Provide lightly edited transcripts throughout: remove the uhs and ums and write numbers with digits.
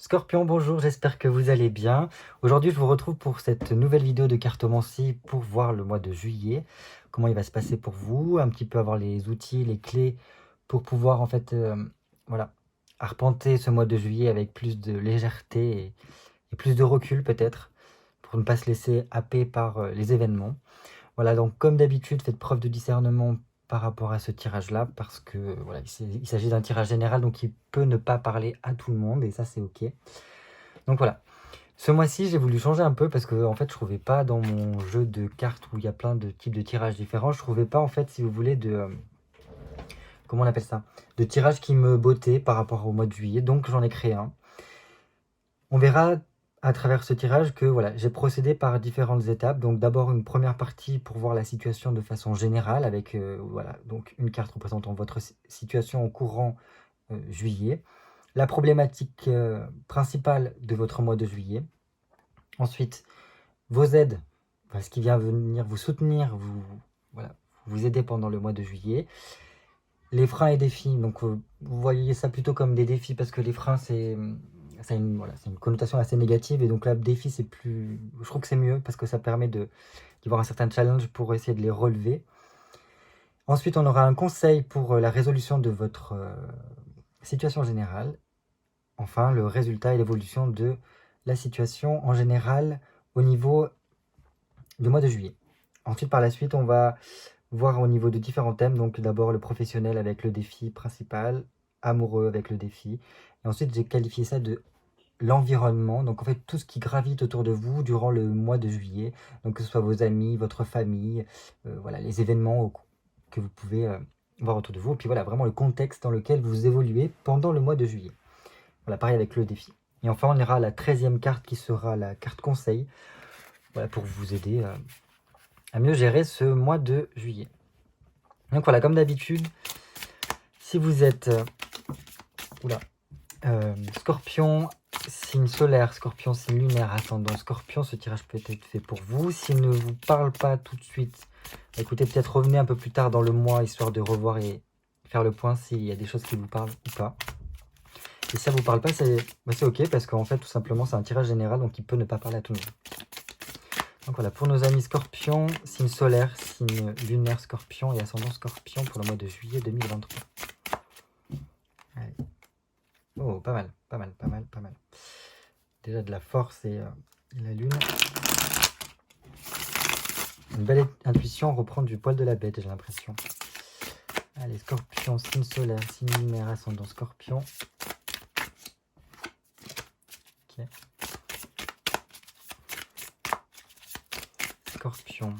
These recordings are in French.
Scorpion, bonjour, j'espère que vous allez bien. Aujourd'hui, je vous retrouve pour cette nouvelle vidéo de cartomancie pour voir le mois de juillet, comment il va se passer pour vous, un petit peu avoir les outils, les clés pour pouvoir en fait, voilà, arpenter ce mois de juillet avec plus de légèreté et plus de recul peut-être, pour ne pas se laisser happer par les événements. Voilà, donc comme d'habitude, faites preuve de discernement par rapport à ce tirage-là, parce que voilà, il s'agit d'un tirage général, donc il peut ne pas parler à tout le monde, et ça c'est ok. Donc voilà, ce mois-ci j'ai voulu changer un peu, parce que en fait je trouvais pas dans mon jeu de cartes où il y a plein de types de tirages différents, je trouvais pas en fait, si vous voulez, de... comment on appelle ça? De tirage qui me bottait par rapport au mois de juillet, donc j'en ai créé un. On verra à travers ce tirage que voilà, j'ai procédé par différentes étapes. Donc d'abord une première partie pour voir la situation de façon générale avec voilà, donc une carte représentant votre situation au courant juillet. La problématique principale de votre mois de juillet. Ensuite, vos aides, ce qui vient venir vous soutenir, voilà, vous aider pendant le mois de juillet. Les freins et défis, donc vous voyez ça plutôt comme des défis parce que les freins c'est une connotation assez négative, et donc là défi c'est plus, je trouve que c'est mieux parce que ça permet d'y voir un certain challenge pour essayer de les relever. Ensuite on aura un conseil pour la résolution de votre situation générale. Enfin le résultat et l'évolution de la situation en général au niveau du mois de juillet. Ensuite par la suite on va voir au niveau de différents thèmes, donc d'abord le professionnel avec le défi principal, amoureux avec le défi, et ensuite j'ai qualifié ça de l'environnement, donc en fait tout ce qui gravite autour de vous durant le mois de juillet, donc que ce soit vos amis, votre famille, voilà, les événements que vous pouvez voir autour de vous, et puis voilà, vraiment le contexte dans lequel vous évoluez pendant le mois de juillet. Voilà, pareil avec le défi. Et enfin on ira à la 13e carte qui sera la carte conseil, voilà, pour vous aider à mieux gérer ce mois de juillet. Donc voilà, comme d'habitude, si vous êtes Scorpion, signe solaire, Scorpion, signe lunaire, ascendant Scorpion, ce tirage peut être fait pour vous. S'il ne vous parle pas tout de suite, écoutez, peut-être revenez un peu plus tard dans le mois, histoire de revoir et faire le point s'il y a des choses qui vous parlent ou pas. Et si ça vous parle pas, c'est ok, parce qu'en fait, tout simplement, c'est un tirage général, donc il peut ne pas parler à tout le monde. Donc voilà, pour nos amis Scorpion, signe solaire, signe lunaire Scorpion et ascendant Scorpion pour le mois de juillet 2023. Allez. Oh, pas mal, pas mal, pas mal, pas mal. Déjà de la force et la lune. Une belle intuition, reprendre du poil de la bête, j'ai l'impression. Allez, Scorpion, signe solaire, signe lunaire, ascendant Scorpion. Ok. Scorpion,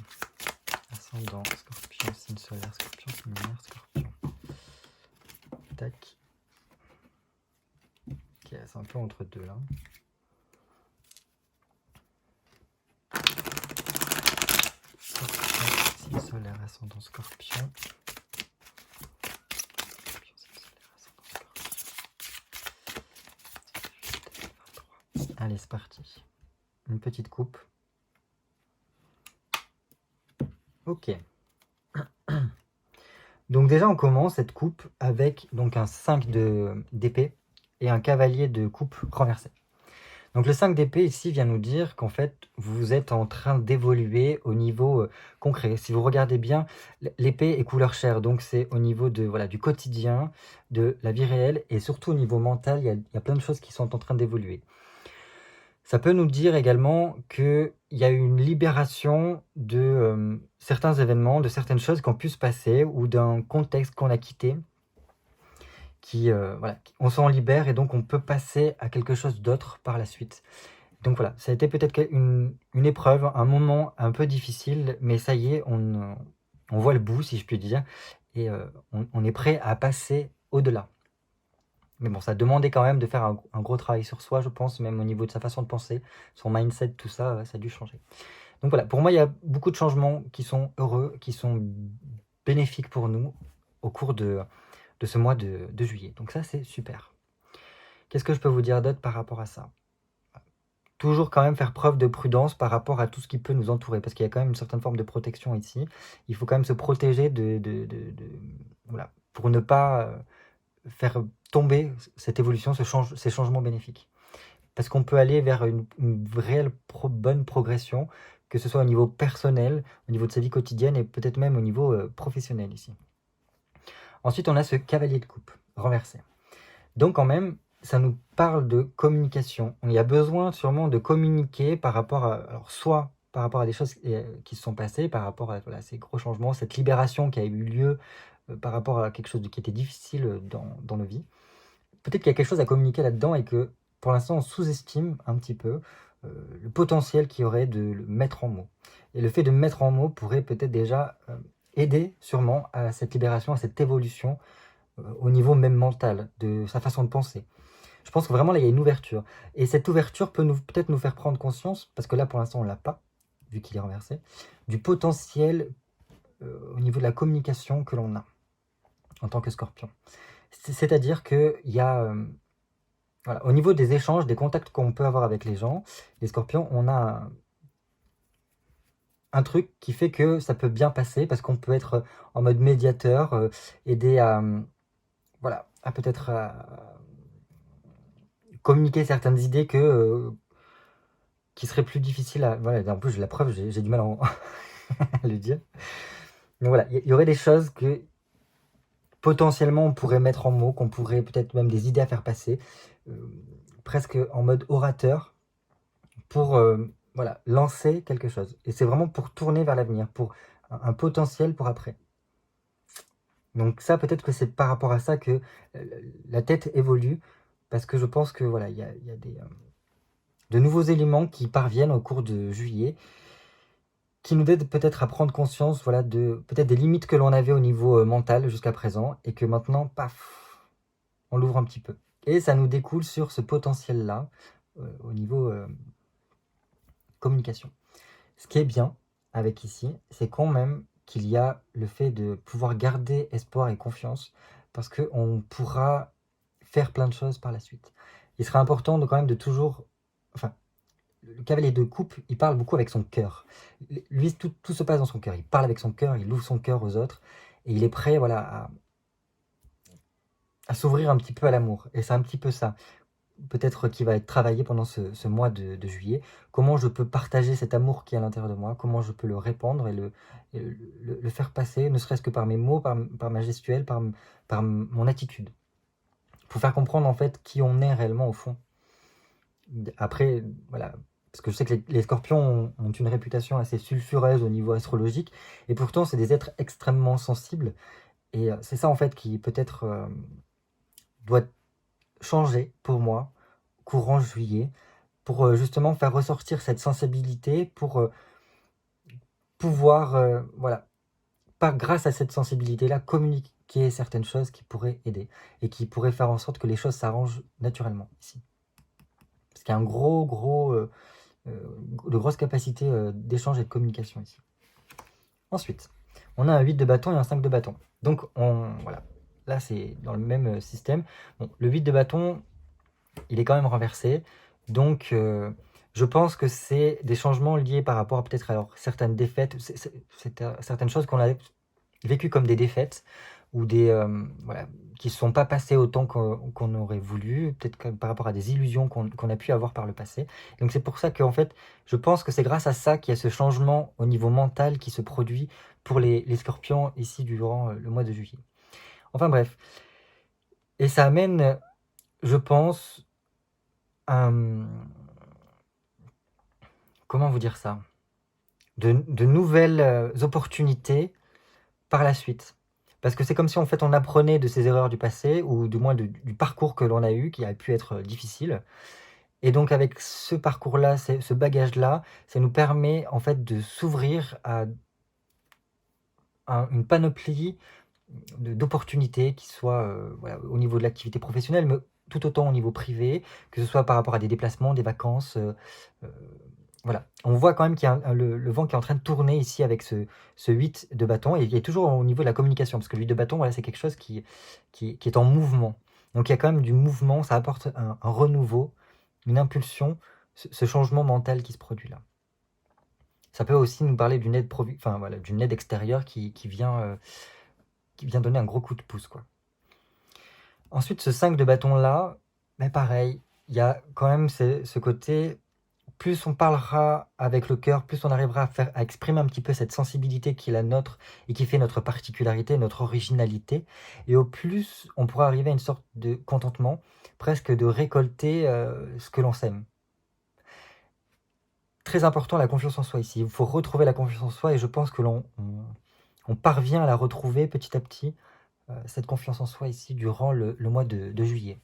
ascendant Scorpion, signe solaire, Scorpion, signe lunaire, Scorpion. Tac. Ok, c'est un peu entre deux là. Scorpion, signe solaire, ascendant Scorpion. Allez, c'est parti. Une petite coupe. Ok. Donc déjà, on commence cette coupe avec donc un 5 d'épée et un cavalier de coupe renversé. Donc le 5 d'épée ici vient nous dire qu'en fait, vous êtes en train d'évoluer au niveau concret. Si vous regardez bien, l'épée est couleur chair, donc c'est au niveau de, voilà, du quotidien, de la vie réelle, et surtout au niveau mental, il y a plein de choses qui sont en train d'évoluer. Ça peut nous dire également qu'il y a eu une libération de certains événements, de certaines choses qui ont pu se passer, ou d'un contexte qu'on a quitté, voilà, on s'en libère, et donc on peut passer à quelque chose d'autre par la suite. Donc voilà, ça a été peut-être une épreuve, un moment un peu difficile, mais ça y est, on voit le bout, si je puis dire, et on est prêt à passer au-delà. Mais bon, ça demandait quand même de faire un gros travail sur soi, je pense, même au niveau de sa façon de penser, son mindset, tout ça, ça a dû changer. Donc voilà, pour moi, il y a beaucoup de changements qui sont heureux, qui sont bénéfiques pour nous au cours de ce mois de juillet. Donc ça, c'est super. Qu'est-ce que je peux vous dire d'autre par rapport à ça? Toujours quand même faire preuve de prudence par rapport à tout ce qui peut nous entourer, parce qu'il y a quand même une certaine forme de protection ici. Il faut quand même se protéger voilà, pour ne pas faire tomber cette évolution, ces changements bénéfiques. parce qu'on peut aller vers une réelle bonne progression, que ce soit au niveau personnel, au niveau de sa vie quotidienne et peut-être même au niveau professionnel ici. Ensuite, on a ce cavalier de coupe renversé. Donc quand même, ça nous parle de communication. Il y a besoin sûrement de communiquer par rapport à, alors soit par rapport à des choses qui se sont passées, par rapport à voilà, ces gros changements, cette libération qui a eu lieu par rapport à quelque chose qui était difficile dans nos vies. Peut-être qu'il y a quelque chose à communiquer là-dedans et que pour l'instant on sous-estime un petit peu le potentiel qu'il y aurait de le mettre en mots. Et le fait de mettre en mots pourrait peut-être déjà aider sûrement à cette libération, à cette évolution au niveau même mental, de sa façon de penser. Je pense que vraiment là il y a une ouverture. Et cette ouverture peut peut-être nous faire prendre conscience, parce que là pour l'instant on ne l'a pas, vu qu'il est renversé, du potentiel au niveau de la communication que l'on a en tant que scorpion. C'est-à-dire qu'il y a, voilà, au niveau des échanges, des contacts qu'on peut avoir avec les gens, les scorpions, on a un truc qui fait que ça peut bien passer, parce qu'on peut être en mode médiateur, aider à, voilà, à peut-être communiquer certaines idées qui seraient plus difficiles à... Voilà, en plus, j'ai la preuve, j'ai du mal à le dire. Mais voilà, il y aurait des choses que potentiellement on pourrait mettre en mots, qu'on pourrait peut-être même des idées à faire passer, presque en mode orateur, pour voilà, lancer quelque chose. Et c'est vraiment pour tourner vers l'avenir, pour un potentiel pour après. Donc ça, peut-être que c'est par rapport à ça que la tête évolue, parce que je pense que voilà, il y a de nouveaux éléments qui parviennent au cours de juillet, qui nous aident peut-être à prendre conscience voilà, de peut-être des limites que l'on avait au niveau mental jusqu'à présent, et que maintenant, paf, on l'ouvre un petit peu. Et ça nous découle sur ce potentiel-là, au niveau communication. Ce qui est bien avec ici, c'est quand même qu'il y a le fait de pouvoir garder espoir et confiance, parce qu'on pourra faire plein de choses par la suite. Il sera important quand même de toujours... Enfin, le cavalier de coupe, il parle beaucoup avec son cœur. Lui, tout se passe dans son cœur. Il parle avec son cœur, il ouvre son cœur aux autres, et il est prêt voilà, à s'ouvrir un petit peu à l'amour. Et c'est un petit peu ça. Peut-être qui va être travaillé pendant ce mois de juillet. Comment je peux partager cet amour qui est à l'intérieur de moi, comment je peux le répandre et le faire passer, ne serait-ce que par mes mots, par ma gestuelle, par mon attitude. Pour faire comprendre en fait qui on est réellement au fond. Après, voilà, parce que je sais que les scorpions ont une réputation assez sulfureuse au niveau astrologique, et pourtant c'est des êtres extrêmement sensibles, et c'est ça en fait qui peut-être doit changer pour moi, courant juillet, pour justement faire ressortir cette sensibilité, pour pouvoir, voilà, grâce à cette sensibilité-là, communiquer certaines choses qui pourraient aider, et qui pourraient faire en sorte que les choses s'arrangent naturellement ici. Parce qu'il y a un de grosses capacités d'échange et de communication ici. Ensuite, on a un 8 de bâton et un 5 de bâton. Donc, voilà, là c'est dans le même système. Bon, le 8 de bâton, il est quand même renversé. Donc, je pense que c'est des changements liés par rapport à peut-être alors certaines défaites, certaines choses qu'on a vécues comme des défaites, ou voilà, qui ne sont pas passées autant qu'on aurait voulu, peut-être par rapport à des illusions qu'on a pu avoir par le passé. Donc c'est pour ça qu'en fait, je pense que c'est grâce à ça qu'il y a ce changement au niveau mental qui se produit pour les scorpions ici durant le mois de juillet. Enfin bref. Et ça amène, je pense, comment vous dire ça, de nouvelles opportunités par la suite. Parce que c'est comme si en fait on apprenait de ses erreurs du passé, ou du moins du parcours que l'on a eu, qui a pu être difficile. Et donc avec ce parcours-là, ce bagage-là, ça nous permet en fait de s'ouvrir à une panoplie d'opportunités, qui soient voilà, au niveau de l'activité professionnelle, mais tout autant au niveau privé, que ce soit par rapport à des déplacements, des vacances. Voilà, on voit quand même qu'il y a le vent qui est en train de tourner ici avec ce 8 de bâton, et il est toujours au niveau de la communication, parce que le 8 de bâton, voilà, c'est quelque chose qui est en mouvement. Donc il y a quand même du mouvement, ça apporte un renouveau, une impulsion, ce changement mental qui se produit là. Ça peut aussi nous parler d'une aide, enfin, voilà, d'une aide extérieure qui vient donner un gros coup de pouce, quoi. Ensuite, ce 5 de bâton là, mais pareil, il y a quand même ce côté, plus on parlera avec le cœur, plus on arrivera à exprimer un petit peu cette sensibilité qui est la nôtre et qui fait notre particularité, notre originalité. Et au plus, on pourra arriver à une sorte de contentement, presque de récolter ce que l'on sème. Très important, la confiance en soi ici. Il faut retrouver la confiance en soi et je pense que on parvient à la retrouver petit à petit, cette confiance en soi ici, durant le mois de juillet.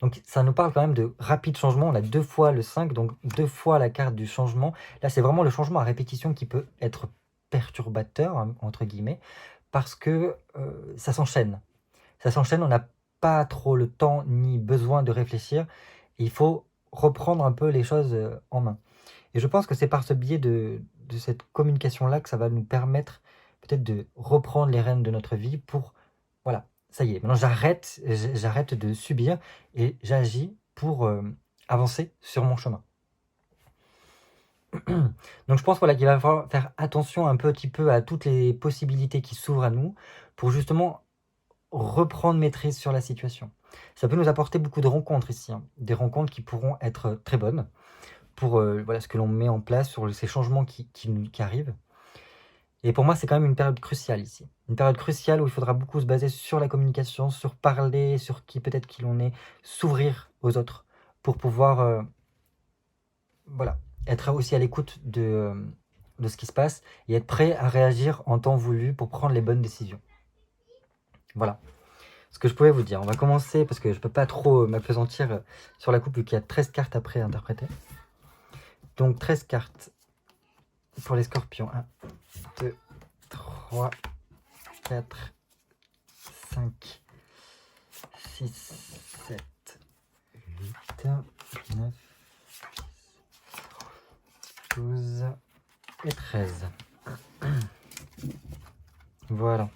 Donc ça nous parle quand même de rapide changement. On a 2 fois le 5, donc 2 fois la carte du changement. Là, c'est vraiment le changement à répétition qui peut être perturbateur, hein, entre guillemets, parce que ça s'enchaîne. Ça s'enchaîne, on n'a pas trop le temps ni besoin de réfléchir. Il faut reprendre un peu les choses en main. Et je pense que c'est par ce biais de cette communication-là que ça va nous permettre peut-être de reprendre les rênes de notre vie pour, voilà, ça y est, maintenant j'arrête de subir et j'agis pour avancer sur mon chemin. Donc je pense voilà, qu'il va falloir faire attention un petit peu à toutes les possibilités qui s'ouvrent à nous pour justement reprendre maîtrise sur la situation. Ça peut nous apporter beaucoup de rencontres ici, hein, des rencontres qui pourront être très bonnes pour voilà, ce que l'on met en place, sur ces changements qui arrivent. Et pour moi, c'est quand même une période cruciale ici. Une période cruciale où il faudra beaucoup se baser sur la communication, sur parler, sur peut-être qui l'on est, s'ouvrir aux autres pour pouvoir voilà, être aussi à l'écoute de ce qui se passe et être prêt à réagir en temps voulu pour prendre les bonnes décisions. Voilà ce que je pouvais vous dire. On va commencer parce que je ne peux pas trop m'appesantir sur la coupe vu qu'il y a 13 cartes après à interpréter. Donc 13 cartes pour les scorpions. 1, 2, 3, 4, 5, 6, 7, 8, 9, 12 et 13. Voilà.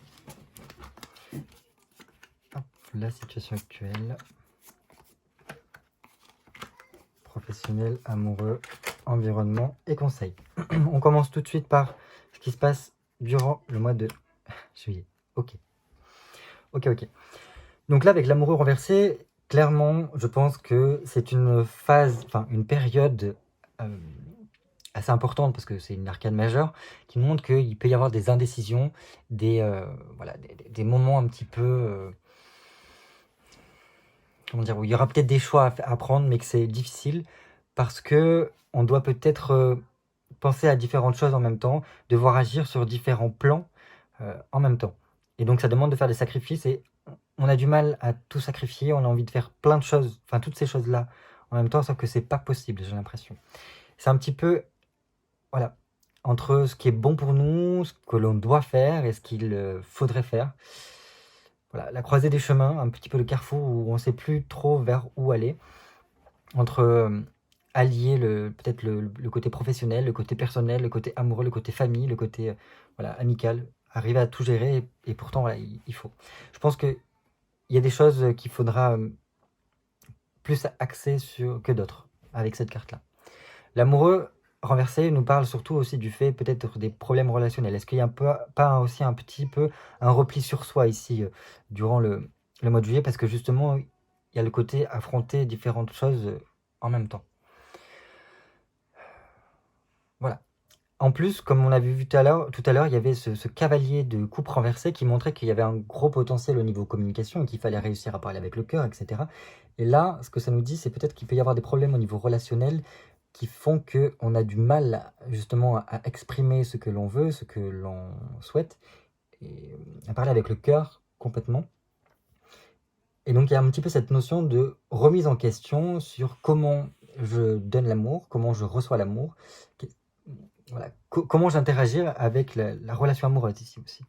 Hop, la situation actuelle. Professionnel, amoureux, environnement et conseil. On commence tout de suite par ce qui se passe durant le mois de juillet. Ok. Donc là, avec l'amoureux renversé, clairement, je pense que c'est une phase, enfin une période assez importante parce que c'est une arcane majeure qui montre qu'il peut y avoir des indécisions, voilà, des moments un petit peu, comment dire, où il y aura peut-être des choix à prendre, mais que c'est difficile parce que on doit peut-être penser à différentes choses en même temps, devoir agir sur différents plans en même temps. Et donc ça demande de faire des sacrifices et on a du mal à tout sacrifier, on a envie de faire plein de choses, enfin toutes ces choses-là en même temps, sauf que c'est pas possible, j'ai l'impression. C'est un petit peu, voilà, entre ce qui est bon pour nous, ce que l'on doit faire et ce qu'il faudrait faire. Voilà, la croisée des chemins, un petit peu le carrefour où on ne sait plus trop vers où aller, entre allier peut-être le côté professionnel, le côté personnel, le côté amoureux, le côté famille, le côté voilà, amical, arriver à tout gérer et pourtant voilà, il faut. Je pense qu'il y a des choses qu'il faudra plus axer sur que d'autres avec cette carte-là. L'amoureux renversé nous parle surtout aussi du fait peut-être des problèmes relationnels. Est-ce qu'il y a pas aussi un petit peu un repli sur soi ici durant le mois de juillet parce que justement il y a le côté affronter différentes choses en même temps. Voilà. En plus, comme on a vu tout à l'heure, il y avait ce cavalier de coupe renversé qui montrait qu'il y avait un gros potentiel au niveau communication et qu'il fallait réussir à parler avec le cœur, etc. Et là, ce que ça nous dit, c'est peut-être qu'il peut y avoir des problèmes au niveau relationnel qui font qu'on a du mal justement à exprimer ce que l'on veut, ce que l'on souhaite, et à parler avec le cœur complètement. Et donc il y a un petit peu cette notion de remise en question sur comment je donne l'amour, comment je reçois l'amour, voilà, comment j'interagir avec la relation amoureuse ici aussi.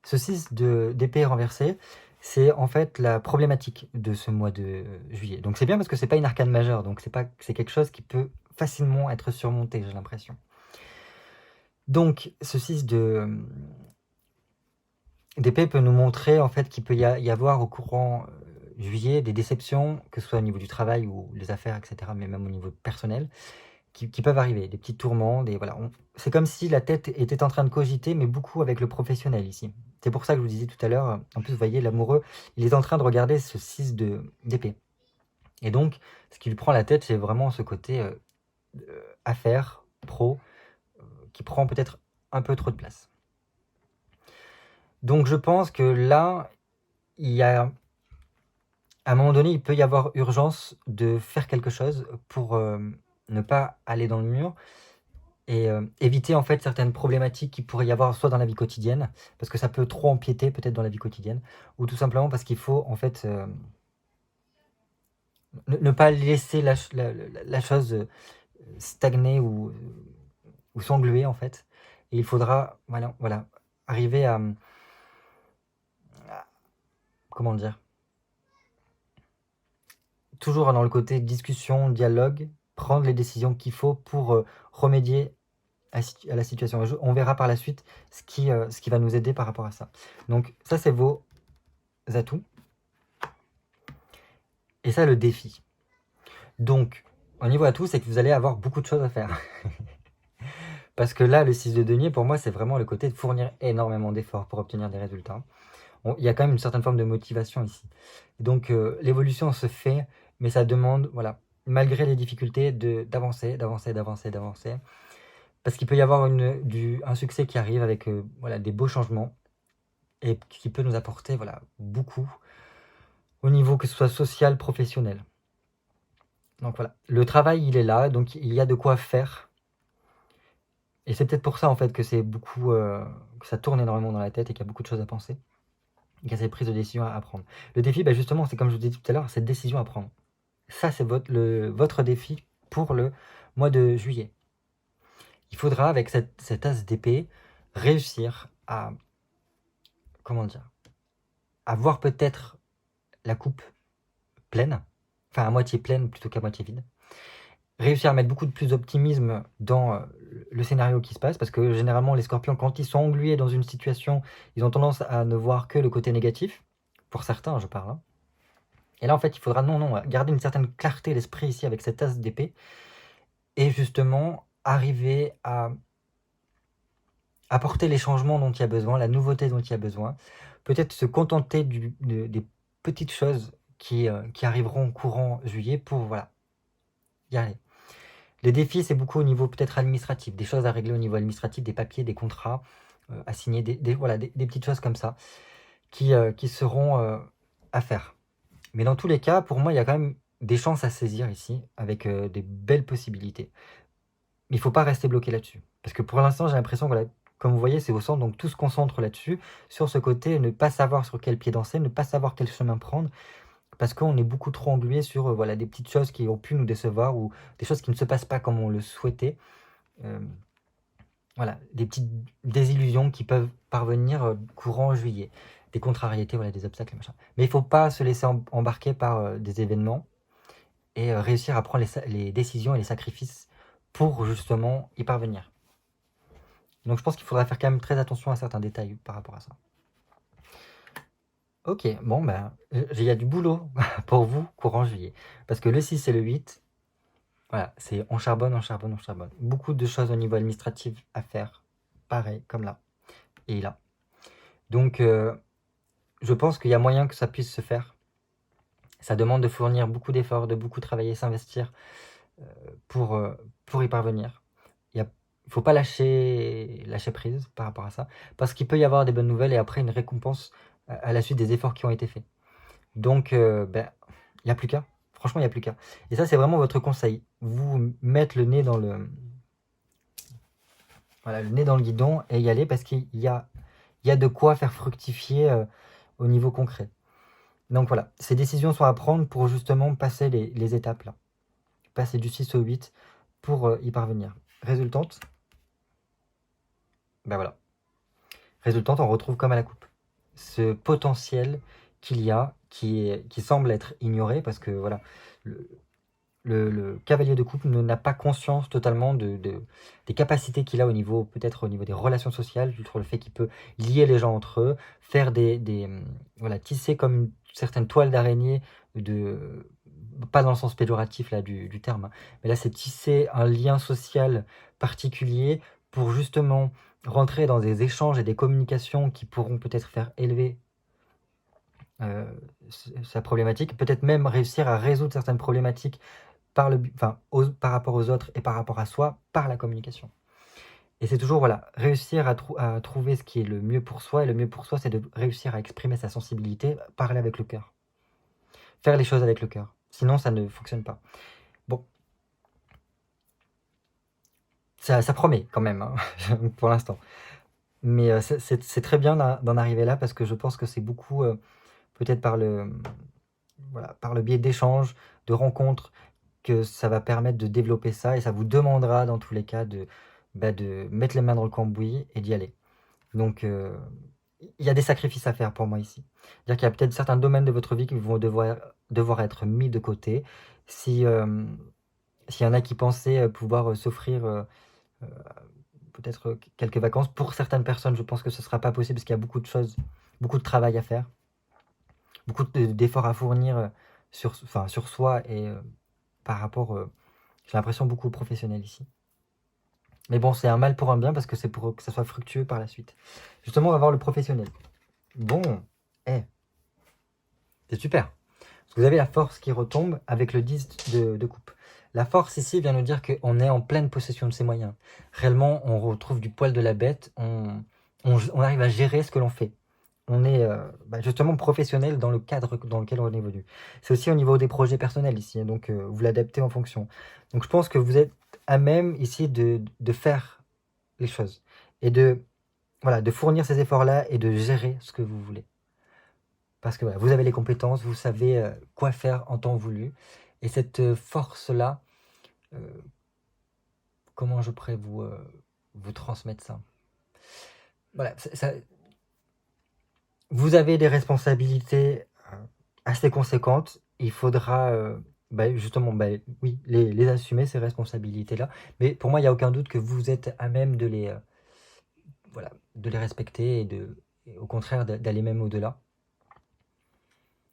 Ce 6 d'épée renversée, c'est en fait la problématique de ce mois de juillet. Donc c'est bien parce que c'est pas une arcane majeure, donc c'est quelque chose qui peut facilement être surmonté, j'ai l'impression. Donc ce 6 d'épée peut nous montrer en fait qu'il peut y avoir au courant juillet des déceptions, que ce soit au niveau du travail ou les affaires, etc., mais même au niveau personnel, qui peuvent arriver, des petits tourments, voilà. C'est comme si la tête était en train de cogiter, mais beaucoup avec le professionnel ici. C'est pour ça que je vous disais tout à l'heure, en plus, vous voyez, l'amoureux, il est en train de regarder ce 6 d'épée. Et donc, ce qui lui prend la tête, c'est vraiment ce côté affaires, pro, qui prend peut-être un peu trop de place. Donc je pense que là, il y a, à un moment donné, il peut y avoir urgence de faire quelque chose pour ne pas aller dans le mur et éviter en fait certaines problématiques qu'il pourrait y avoir soit dans la vie quotidienne, parce que ça peut trop empiéter peut-être dans la vie quotidienne, ou tout simplement parce qu'il faut en fait ne pas laisser la chose stagner ou s'engluer en fait. Et il faudra voilà, arriver à- comment dire, toujours dans le côté discussion, dialogue, prendre les décisions qu'il faut pour remédier à la situation. On verra par la suite ce qui va nous aider par rapport à ça. Donc ça, c'est vos atouts. Et ça, le défi. Donc, au niveau atout, c'est que vous allez avoir beaucoup de choses à faire. Parce que là, le 6 de denier, pour moi, c'est vraiment le côté de fournir énormément d'efforts pour obtenir des résultats. Il y a quand même une certaine forme de motivation ici. Donc, l'évolution se fait, mais ça demande, voilà, malgré les difficultés, d'avancer, d'avancer, d'avancer, d'avancer. Parce qu'il peut y avoir un succès qui arrive avec voilà, des beaux changements et qui peut nous apporter voilà, beaucoup au niveau que ce soit social, professionnel. Donc voilà, le travail, il est là, donc il y a de quoi faire. Et c'est peut-être pour ça en fait que c'est beaucoup, que ça tourne énormément dans la tête et qu'il y a beaucoup de choses à penser, et qu'il y a ces prises de décision à prendre. Le défi, justement, c'est comme je vous ai dit tout à l'heure, cette décision à prendre. Ça, c'est votre défi pour le mois de juillet. Il faudra, avec cet as d'épée, réussir à, comment dire, à voir peut-être la coupe pleine, enfin à moitié pleine plutôt qu'à moitié vide. Réussir à mettre beaucoup de plus d'optimisme dans le scénario qui se passe, parce que généralement les scorpions, quand ils sont englués dans une situation, ils ont tendance à ne voir que le côté négatif, pour certains je parle. Et là en fait il faudra garder une certaine clarté d'esprit ici avec cet as d'épée, et justement arriver à apporter les changements dont il y a besoin, la nouveauté dont il y a besoin, peut-être se contenter des petites choses qui arriveront courant juillet pour voilà, y aller. Les défis, c'est beaucoup au niveau peut-être administratif, des choses à régler au niveau administratif, des papiers, des contrats à signer, voilà, des petites choses comme ça qui seront à faire. Mais dans tous les cas, pour moi, il y a quand même des chances à saisir ici, avec des belles possibilités. Mais il ne faut pas rester bloqué là-dessus. Parce que pour l'instant, j'ai l'impression que, voilà, comme vous voyez, c'est au centre, donc tout se concentre là-dessus, sur ce côté, ne pas savoir sur quel pied danser, ne pas savoir quel chemin prendre, parce qu'on est beaucoup trop englué sur voilà, des petites choses qui ont pu nous décevoir ou des choses qui ne se passent pas comme on le souhaitait. Voilà, des petites désillusions qui peuvent parvenir courant juillet. Des contrariétés, voilà, des obstacles, machin. Mais il ne faut pas se laisser embarquer par des événements et réussir à prendre les décisions et les sacrifices pour justement y parvenir. Donc je pense qu'il faudra faire quand même très attention à certains détails par rapport à ça. Ok, bon ben, il y a du boulot pour vous courant juillet. Parce que le 6 et le 8, voilà, c'est on charbonne, on charbonne, on charbonne. Beaucoup de choses au niveau administratif à faire. Pareil, comme là. Et là. Donc, je pense qu'il y a moyen que ça puisse se faire. Ça demande de fournir beaucoup d'efforts, de beaucoup travailler, s'investir pour y parvenir. Il ne faut pas lâcher prise par rapport à ça, parce qu'il peut y avoir des bonnes nouvelles et après une récompense à la suite des efforts qui ont été faits. Donc, il n'y a plus qu'à. Franchement, il n'y a plus qu'à. Et ça, c'est vraiment votre conseil. Vous mettre le nez dans voilà, le nez dans le guidon et y aller, parce qu'il y a de quoi faire fructifier au niveau concret. Donc voilà, ces décisions sont à prendre pour justement passer les étapes là. Passer du 6 au 8 pour y parvenir. Résultante, ben voilà. Résultante, on retrouve comme à la coupe. Ce potentiel qu'il y a, qui semble être ignoré, parce que voilà, le cavalier de coupe n'a pas conscience totalement des capacités qu'il a au niveau, peut-être au niveau des relations sociales, le fait qu'il peut lier les gens entre eux, faire voilà, tisser comme une certaine toile d'araignée, pas dans le sens péjoratif là, du terme, hein, mais là c'est tisser un lien social particulier pour justement rentrer dans des échanges et des communications qui pourront peut-être faire élever sa problématique, peut-être même réussir à résoudre certaines problématiques par par rapport aux autres et par rapport à soi, par la communication. Et c'est toujours, voilà, réussir à trouver ce qui est le mieux pour soi, et le mieux pour soi, c'est de réussir à exprimer sa sensibilité, parler avec le cœur. Faire les choses avec le cœur. Sinon, ça ne fonctionne pas. Bon. Ça promet quand même, hein, pour l'instant. Mais c'est très bien d'en arriver là, parce que je pense que c'est beaucoup, peut-être voilà, par le biais d'échanges, de rencontres, que ça va permettre de développer ça, et ça vous demandera dans tous les cas de mettre les mains dans le cambouis et d'y aller. Donc il y a des sacrifices à faire pour moi ici. C'est-à-dire qu'il y a peut-être certains domaines de votre vie qui vont devoir être mis de côté. Si s'il y en a qui pensaient pouvoir s'offrir peut-être quelques vacances, pour certaines personnes, je pense que ce ne sera pas possible, parce qu'il y a beaucoup de choses, beaucoup de travail à faire, beaucoup d'efforts à fournir sur soi, et par rapport, j'ai l'impression, beaucoup professionnel ici. Mais bon, c'est un mal pour un bien, parce que c'est pour que ça soit fructueux par la suite. Justement, on va voir le professionnel. Bon, c'est super. Parce que vous avez la force qui retombe avec le 10 de coupe. La force ici vient nous dire qu'on est en pleine possession de ses moyens. Réellement, on retrouve du poil de la bête, on arrive à gérer ce que l'on fait. On est justement professionnel dans le cadre dans lequel on évolue. C'est aussi au niveau des projets personnels ici, donc vous l'adaptez en fonction. Donc je pense que vous êtes à même ici de faire les choses, et de fournir ces efforts-là, et de gérer ce que vous voulez. Parce que voilà, vous avez les compétences, vous savez quoi faire en temps voulu. Et cette force-là, comment je pourrais vous transmettre ça? Voilà, vous avez des responsabilités assez conséquentes. Il faudra justement, oui, les assumer, ces responsabilités-là. Mais pour moi, il n'y a aucun doute que vous êtes à même de les respecter, et au contraire d'aller même au-delà.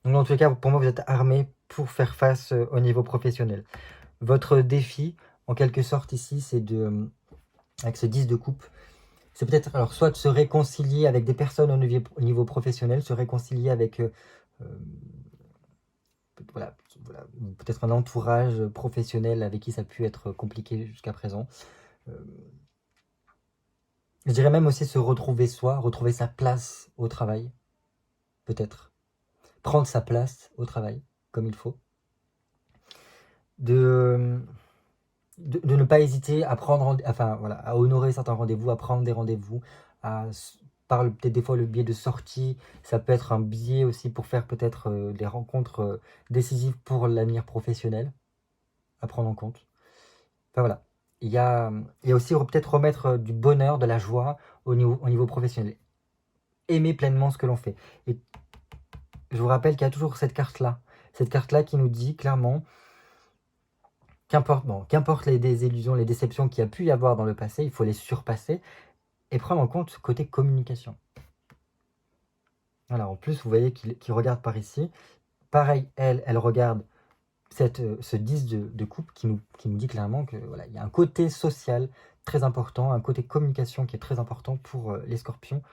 Donc dans tous les cas, pour moi, vous êtes armé pour faire face au niveau professionnel. Votre défi, en quelque sorte ici, c'est avec ce 10 de coupe, c'est peut-être alors soit de se réconcilier avec des personnes au niveau professionnel, se réconcilier avec peut-être un entourage professionnel avec qui ça a pu être compliqué jusqu'à présent. Je dirais même aussi se retrouver soi, retrouver sa place au travail, peut-être. Prendre sa place au travail, comme il faut. De ne pas hésiter à prendre, à honorer certains rendez-vous, à prendre des rendez-vous, par peut-être des fois le biais de sorties. Ça peut être un biais aussi pour faire peut-être des rencontres décisives pour l'avenir professionnel, à prendre en compte. Enfin voilà, il y a aussi peut-être remettre du bonheur, de la joie au niveau professionnel. Aimer pleinement ce que l'on fait. Et je vous rappelle qu'il y a toujours cette carte-là qui nous dit clairement, qu'importe les désillusions, les déceptions qu'il y a pu y avoir dans le passé, il faut les surpasser et prendre en compte ce côté communication. Voilà, en plus, vous voyez qu'il regarde par ici. Pareil, elle regarde ce 10 de coupe qui nous dit clairement que voilà, il y a un côté social très important, un côté communication qui est très important pour les scorpions,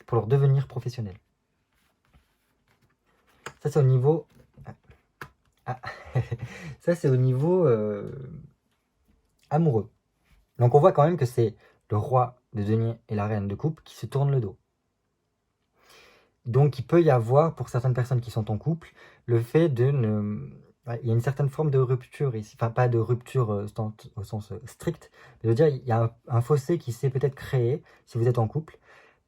pour leur devenir professionnel. Ça, c'est au niveau... Ça, c'est au niveau amoureux. Donc, on voit quand même que c'est le roi de denier et la reine de coupe qui se tournent le dos. Donc, il peut y avoir, pour certaines personnes qui sont en couple, le fait de ne... Il y a une certaine forme de rupture ici. Enfin, pas de rupture au sens strict, mais je veux dire, il y a un fossé qui s'est peut-être créé si vous êtes en couple,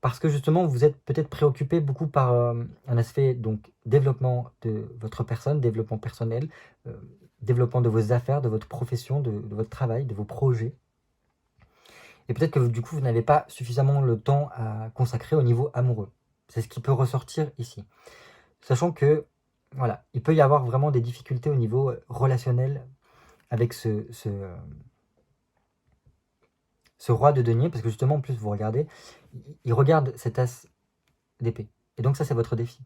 parce que justement, vous êtes peut-être préoccupé beaucoup par un aspect, donc, développement de votre personne, développement personnel, développement de vos affaires, de votre profession, de votre travail, de vos projets. Et peut-être que du coup, vous n'avez pas suffisamment le temps à consacrer au niveau amoureux. C'est ce qui peut ressortir ici. Sachant que, voilà, il peut y avoir vraiment des difficultés au niveau relationnel avec ce roi de denier, parce que justement, en plus, vous regardez, il regarde cet as d'épée. Et donc ça, c'est votre défi.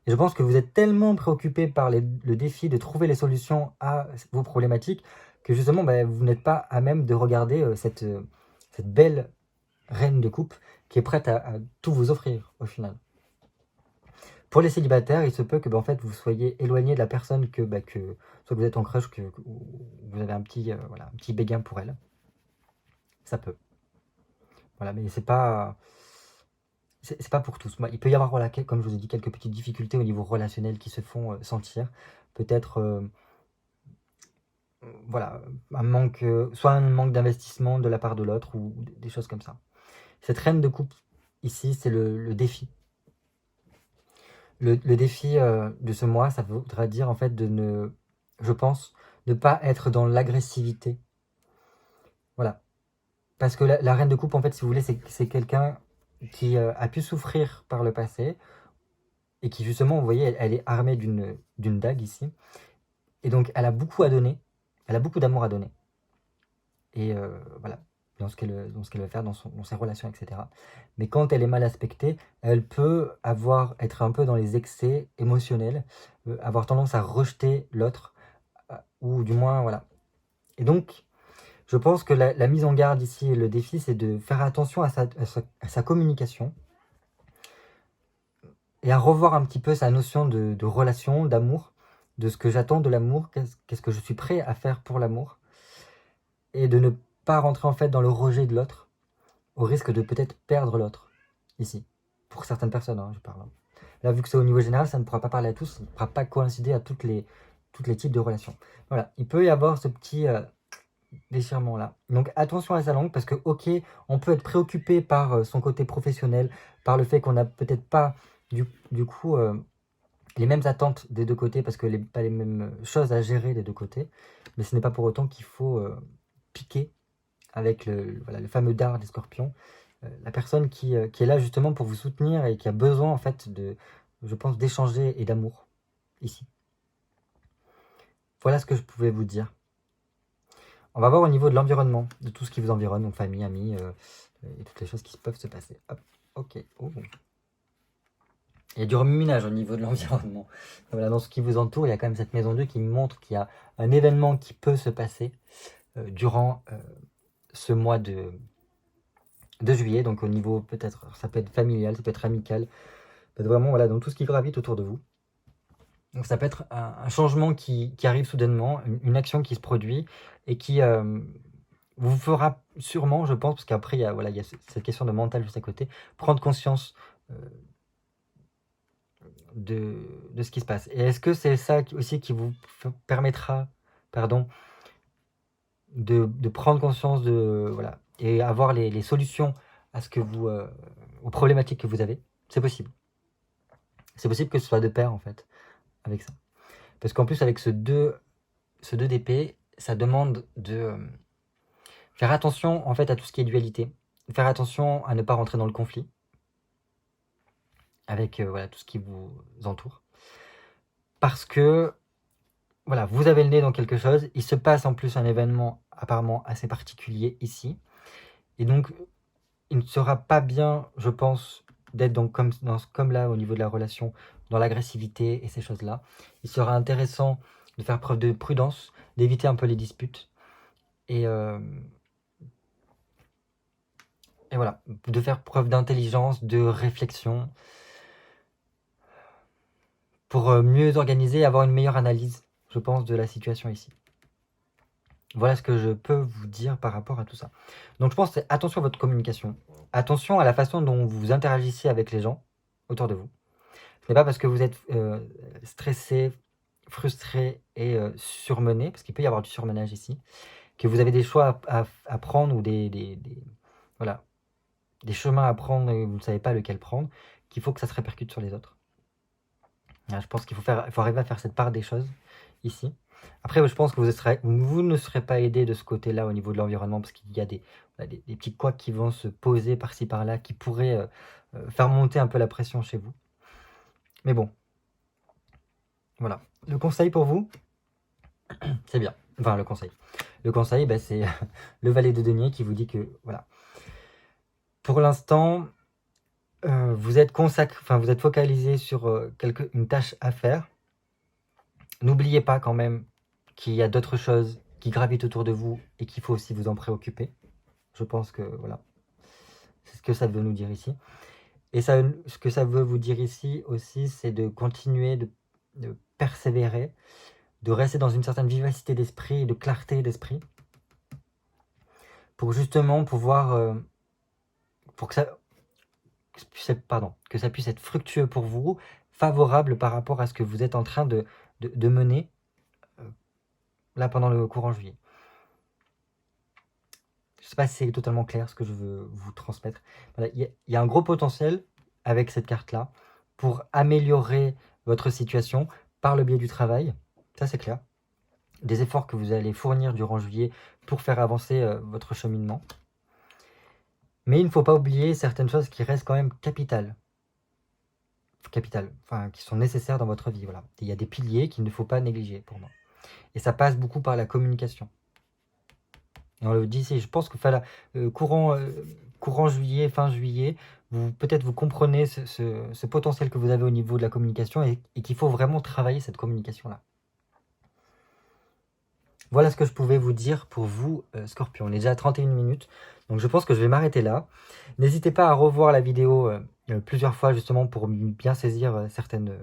Et je pense que vous êtes tellement préoccupé par le défi de trouver les solutions à vos problématiques que justement, vous n'êtes pas à même de regarder cette belle reine de coupe qui est prête à tout vous offrir au final. Pour les célibataires, il se peut que en fait, vous soyez éloigné de la personne que soit vous êtes en crush, ou vous avez un petit, voilà, un petit béguin pour elle. Ça peut. Voilà, mais c'est pas pour tous. Il peut y avoir, voilà, comme je vous ai dit, quelques petites difficultés au niveau relationnel qui se font sentir. Peut-être, voilà, un manque, soit un manque d'investissement de la part de l'autre, ou des choses comme ça. Cette reine de coupe, ici, c'est le défi. Le défi de ce mois, ça voudra dire en fait je pense, ne pas être dans l'agressivité. Voilà. Parce que la reine de coupe, en fait, si vous voulez, c'est quelqu'un qui a pu souffrir par le passé, et qui justement, vous voyez, elle est armée d'une dague ici. Et donc, elle a beaucoup à donner. Elle a beaucoup d'amour à donner. Et voilà, dans ce qu'elle va faire, dans ses relations, etc. Mais quand elle est mal aspectée, elle peut être un peu dans les excès émotionnels, avoir tendance à rejeter l'autre, ou du moins, voilà. Et donc, je pense que la mise en garde ici, et le défi, c'est de faire attention à sa communication, et à revoir un petit peu sa notion de relation, d'amour, de ce que j'attends de l'amour, qu'est-ce que je suis prêt à faire pour l'amour, et de ne pas rentrer en fait dans le rejet de l'autre, au risque de peut-être perdre l'autre, ici. Pour certaines personnes, hein, je parle. Là, vu que c'est au niveau général, ça ne pourra pas parler à tous, ça ne pourra pas coïncider à toutes les types de relations. Voilà, il peut y avoir ce petit déchirement là. Donc attention à sa langue, parce que ok, on peut être préoccupé par son côté professionnel, par le fait qu'on n'a peut-être pas du coup les mêmes attentes des deux côtés, parce que pas les mêmes choses à gérer des deux côtés, mais ce n'est pas pour autant qu'il faut piquer avec voilà, le fameux dard des scorpions, la personne qui est là justement pour vous soutenir, et qui a besoin en fait je pense, d'échanger et d'amour ici. Voilà ce que je pouvais vous dire. On va voir au niveau de l'environnement, de tout ce qui vous environne, donc famille, amis, et toutes les choses qui peuvent se passer. Hop, ok. Oh. Il y a du remue-ménage au niveau de l'environnement. Voilà, dans ce qui vous entoure, il y a quand même cette maison 2 qui montre qu'il y a un événement qui peut se passer durant ce mois de juillet. Donc au niveau, peut-être, ça peut être familial, ça peut être amical, ça peut être vraiment, voilà, dans tout ce qui gravite autour de vous. Donc ça peut être un changement qui arrive soudainement, une action qui se produit, et qui vous fera sûrement, je pense, parce qu'après, il y a cette question de mental juste à côté, prendre conscience de ce qui se passe. Et est-ce que c'est ça aussi qui vous permettra, pardon, de prendre conscience voilà, et avoir les solutions à ce que aux problématiques que vous avez? C'est possible. C'est possible que ce soit de pair, en fait, avec ça. Parce qu'en plus, avec ce 2 d'épée, ça demande de faire attention, en fait, à tout ce qui est dualité. Faire attention à ne pas rentrer dans le conflit avec voilà, tout ce qui vous entoure. Parce que, voilà, vous avez le nez dans quelque chose. Il se passe en plus un événement apparemment assez particulier ici. Et donc, il ne sera pas bien, je pense, d'être comme là, au niveau de la relation, dans l'agressivité et ces choses-là. Il sera intéressant de faire preuve de prudence, d'éviter un peu les disputes. Et voilà, de faire preuve d'intelligence, de réflexion, pour mieux organiser et avoir une meilleure analyse, je pense, de la situation ici. Voilà ce que je peux vous dire par rapport à tout ça. Donc je pense, attention à votre communication, attention à la façon dont vous interagissez avec les gens autour de vous. Ce n'est pas parce que vous êtes stressé, frustré et surmené, parce qu'il peut y avoir du surmenage ici, que vous avez des choix à prendre, ou voilà, des chemins à prendre et vous ne savez pas lequel prendre, qu'il faut que ça se répercute sur les autres. Je pense qu'il faut arriver à faire cette part des choses ici. Après, je pense que vous ne serez pas aidé de ce côté-là au niveau de l'environnement, parce qu'il y a des petits couacs qui vont se poser par-ci par-là, qui pourraient faire monter un peu la pression chez vous. Mais bon, voilà. Le conseil pour vous, c'est bien. Enfin, le conseil. Le conseil, c'est le valet de denier qui vous dit que, voilà, pour l'instant, vous êtes focalisé sur une tâche à faire. N'oubliez pas quand même qu'il y a d'autres choses qui gravitent autour de vous et qu'il faut aussi vous en préoccuper. Je pense que voilà, c'est ce que ça veut nous dire ici. Et ça, ce que ça veut vous dire ici aussi, c'est de continuer, de persévérer, de rester dans une certaine vivacité d'esprit et de clarté d'esprit, pour justement pouvoir, pour que ça, que ça puisse être fructueux pour vous, favorable par rapport à ce que vous êtes en train de mener là pendant le courant juillet. Je ne sais pas si c'est totalement clair ce que je veux vous transmettre. Voilà, il y a un gros potentiel avec cette carte-là pour améliorer votre situation par le biais du travail. Ça, c'est clair. Des efforts que vous allez fournir durant juillet pour faire avancer votre cheminement. Mais il ne faut pas oublier certaines choses qui restent quand même capitales, enfin qui sont nécessaires dans votre vie. Voilà. Il y a des piliers qu'il ne faut pas négliger pour moi. Et ça passe beaucoup par la communication. Et on le dit ici, je pense que courant juillet, fin juillet, peut-être vous comprenez ce potentiel que vous avez au niveau de la communication et qu'il faut vraiment travailler cette communication-là. Voilà ce que je pouvais vous dire pour vous, Scorpion. On est déjà à 31 minutes, donc je pense que je vais m'arrêter là. N'hésitez pas à revoir la vidéo plusieurs fois, justement, pour bien saisir certaines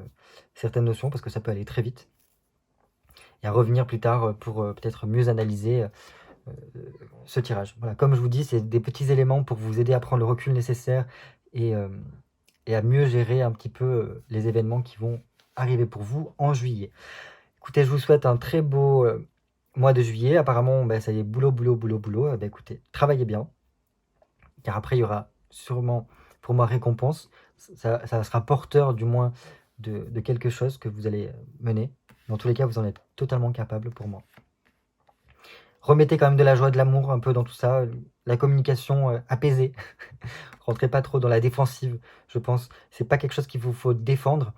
notions, parce que ça peut aller très vite. Et à revenir plus tard pour peut-être mieux analyser ce tirage. Voilà, comme je vous dis, c'est des petits éléments pour vous aider à prendre le recul nécessaire et à mieux gérer un petit peu les événements qui vont arriver pour vous en juillet. Écoutez, je vous souhaite un très beau mois de juillet. Apparemment, ça y est, boulot, boulot, boulot, boulot. Écoutez, travaillez bien, car après, il y aura sûrement, pour moi, récompense. Ça sera porteur, du moins, de quelque chose que vous allez mener. Dans tous les cas, vous en êtes totalement capable pour moi. Remettez quand même de la joie, de l'amour un peu dans tout ça. La communication apaisée. Rentrez pas trop dans la défensive, je pense. C'est pas quelque chose qu'il vous faut défendre,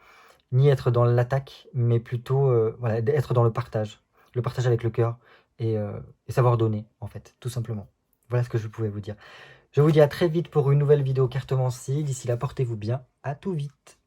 ni être dans l'attaque, mais plutôt voilà, être dans le partage. Le partage avec le cœur et savoir donner, en fait, tout simplement. Voilà ce que je pouvais vous dire. Je vous dis à très vite pour une nouvelle vidéo cartomancie. D'ici là, portez-vous bien. À tout vite.